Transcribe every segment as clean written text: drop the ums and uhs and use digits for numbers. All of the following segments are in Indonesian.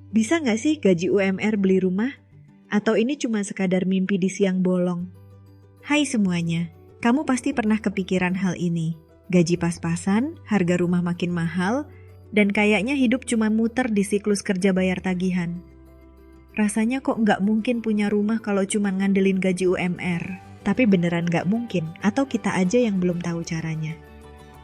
Bisa nggak sih gaji UMR beli rumah? Atau ini cuma sekadar mimpi di siang bolong? Hai semuanya, kamu pasti pernah kepikiran hal ini. Gaji pas-pasan, harga rumah makin mahal, dan kayaknya hidup cuma muter di siklus kerja bayar tagihan. Rasanya kok nggak mungkin punya rumah kalau cuma ngandelin gaji UMR. Tapi beneran nggak mungkin, atau kita aja yang belum tahu caranya.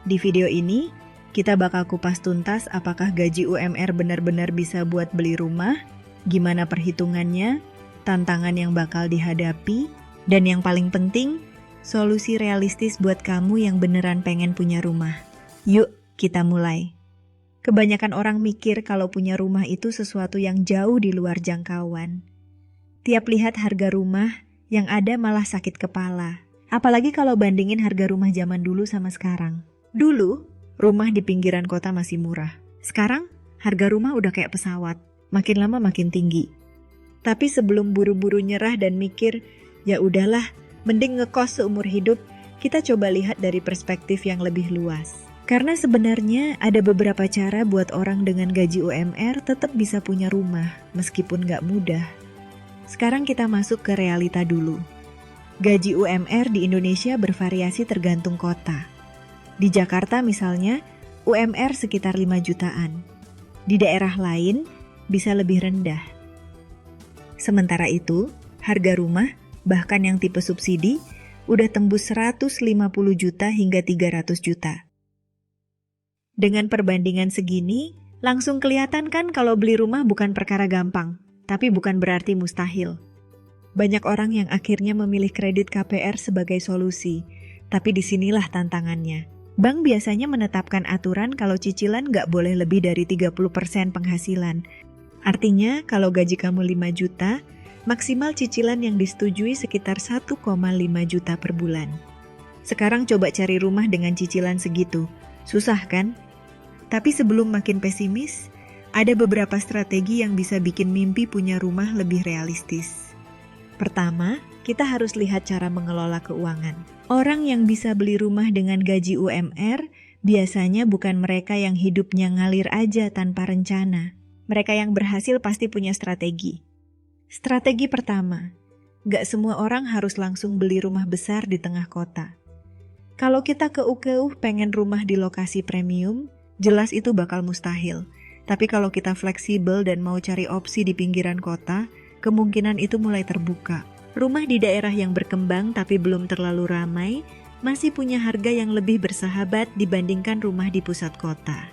Di video ini, kita bakal kupas tuntas apakah gaji UMR benar-benar bisa buat beli rumah, gimana perhitungannya, tantangan yang bakal dihadapi, dan yang paling penting, solusi realistis buat kamu yang beneran pengen punya rumah. Yuk, kita mulai. Kebanyakan orang mikir kalau punya rumah itu sesuatu yang jauh di luar jangkauan. Tiap lihat harga rumah, yang ada malah sakit kepala. Apalagi kalau bandingin harga rumah zaman dulu sama sekarang. Dulu, rumah di pinggiran kota masih murah. Sekarang, harga rumah udah kayak pesawat. Makin lama makin tinggi. Tapi sebelum buru-buru nyerah dan mikir, ya udahlah, mending ngekos seumur hidup, kita coba lihat dari perspektif yang lebih luas. Karena sebenarnya ada beberapa cara buat orang dengan gaji UMR tetap bisa punya rumah, meskipun gak mudah. Sekarang kita masuk ke realita dulu. Gaji UMR di Indonesia bervariasi tergantung kota. Di Jakarta misalnya, UMR sekitar 5 jutaan. Di daerah lain, bisa lebih rendah. Sementara itu, harga rumah, bahkan yang tipe subsidi, udah tembus 150 juta hingga 300 juta. Dengan perbandingan segini, langsung kelihatan kan kalau beli rumah bukan perkara gampang. Tapi bukan berarti mustahil. Banyak orang yang akhirnya memilih kredit KPR sebagai solusi, tapi disinilah tantangannya. Bank biasanya menetapkan aturan kalau cicilan nggak boleh lebih dari 30% penghasilan. Artinya kalau gaji kamu 5 juta, maksimal cicilan yang disetujui sekitar 1,5 juta per bulan. Sekarang coba cari rumah dengan cicilan segitu. Susah kan? Tapi sebelum makin pesimis, ada beberapa strategi yang bisa bikin mimpi punya rumah lebih realistis. Pertama, kita harus lihat cara mengelola keuangan. Orang yang bisa beli rumah dengan gaji UMR biasanya bukan mereka yang hidupnya ngalir aja tanpa rencana. Mereka yang berhasil pasti punya strategi. Strategi pertama, gak semua orang harus langsung beli rumah besar di tengah kota. Kalau kita keuh-keuh pengen rumah di lokasi premium, jelas itu bakal mustahil. Tapi kalau kita fleksibel dan mau cari opsi di pinggiran kota, kemungkinan itu mulai terbuka. Rumah di daerah yang berkembang tapi belum terlalu ramai, masih punya harga yang lebih bersahabat dibandingkan rumah di pusat kota.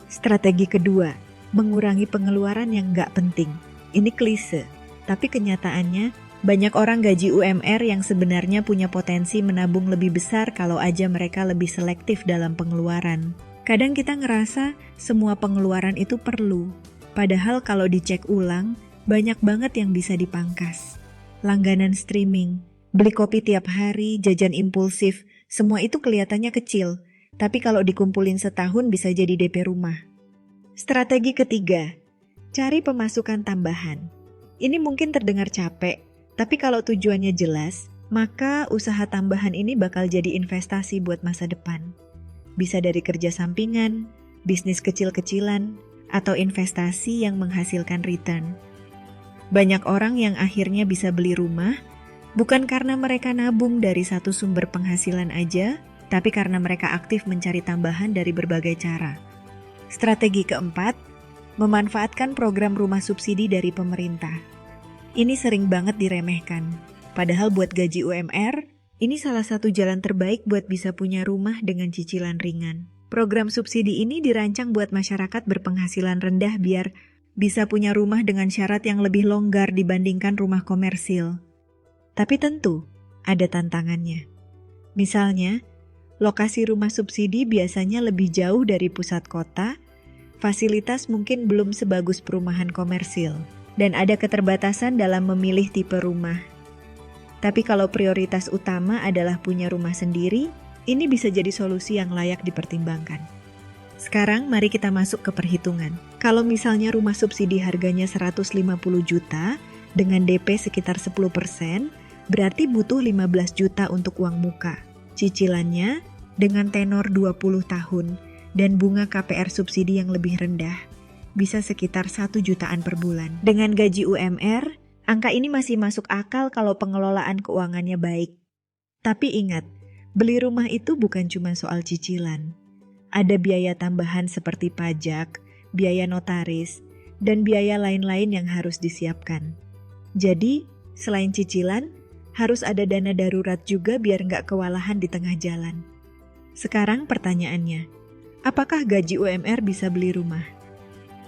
Strategi kedua, mengurangi pengeluaran yang nggak penting. Ini klise, tapi kenyataannya banyak orang gaji UMR yang sebenarnya punya potensi menabung lebih besar kalau aja mereka lebih selektif dalam pengeluaran. Kadang kita ngerasa semua pengeluaran itu perlu, padahal kalau dicek ulang, banyak banget yang bisa dipangkas. Langganan streaming, beli kopi tiap hari, jajan impulsif, semua itu kelihatannya kecil, tapi kalau dikumpulin setahun bisa jadi DP rumah. Strategi ketiga, cari pemasukan tambahan. Ini mungkin terdengar capek, tapi kalau tujuannya jelas, maka usaha tambahan ini bakal jadi investasi buat masa depan. Bisa dari kerja sampingan, bisnis kecil-kecilan, atau investasi yang menghasilkan return. Banyak orang yang akhirnya bisa beli rumah, bukan karena mereka nabung dari satu sumber penghasilan aja, tapi karena mereka aktif mencari tambahan dari berbagai cara. Strategi keempat, memanfaatkan program rumah subsidi dari pemerintah. Ini sering banget diremehkan, padahal buat gaji UMR, ini salah satu jalan terbaik buat bisa punya rumah dengan cicilan ringan. Program subsidi ini dirancang buat masyarakat berpenghasilan rendah biar bisa punya rumah dengan syarat yang lebih longgar dibandingkan rumah komersil. Tapi tentu, ada tantangannya. Misalnya, lokasi rumah subsidi biasanya lebih jauh dari pusat kota, fasilitas mungkin belum sebagus perumahan komersil, dan ada keterbatasan dalam memilih tipe rumah. Tapi kalau prioritas utama adalah punya rumah sendiri, ini bisa jadi solusi yang layak dipertimbangkan. Sekarang mari kita masuk ke perhitungan. Kalau misalnya rumah subsidi harganya 150 juta dengan DP sekitar 10%, berarti butuh 15 juta untuk uang muka. Cicilannya dengan tenor 20 tahun dan bunga KPR subsidi yang lebih rendah. bisa sekitar 1 jutaan per bulan. Dengan gaji UMR, angka ini masih masuk akal kalau pengelolaan keuangannya baik. Tapi ingat, beli rumah itu bukan cuma soal cicilan. Ada biaya tambahan seperti pajak, biaya notaris, dan biaya lain-lain yang harus disiapkan. Jadi, selain cicilan, harus ada dana darurat juga biar nggak kewalahan di tengah jalan. Sekarang pertanyaannya, apakah gaji UMR bisa beli rumah?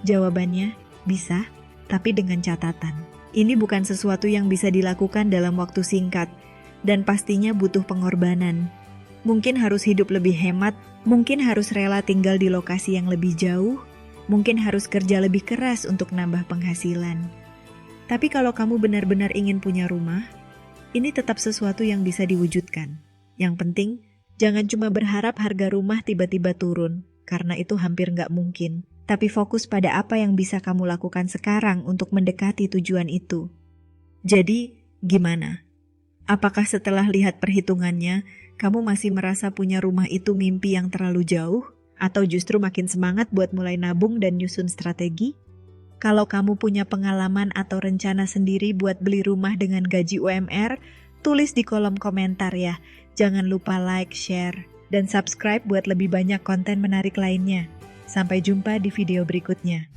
Jawabannya, bisa, tapi dengan catatan. Ini bukan sesuatu yang bisa dilakukan dalam waktu singkat, dan pastinya butuh pengorbanan. Mungkin harus hidup lebih hemat, mungkin harus rela tinggal di lokasi yang lebih jauh, mungkin harus kerja lebih keras untuk nambah penghasilan. Tapi kalau kamu benar-benar ingin punya rumah, ini tetap sesuatu yang bisa diwujudkan. Yang penting, jangan cuma berharap harga rumah tiba-tiba turun, karena itu hampir nggak mungkin. Tapi fokus pada apa yang bisa kamu lakukan sekarang untuk mendekati tujuan itu. Jadi, gimana? Apakah setelah lihat perhitungannya, kamu masih merasa punya rumah itu mimpi yang terlalu jauh? Atau justru makin semangat buat mulai nabung dan nyusun strategi? Kalau kamu punya pengalaman atau rencana sendiri buat beli rumah dengan gaji UMR, tulis di kolom komentar ya. Jangan lupa like, share, dan subscribe buat lebih banyak konten menarik lainnya. Sampai jumpa di video berikutnya.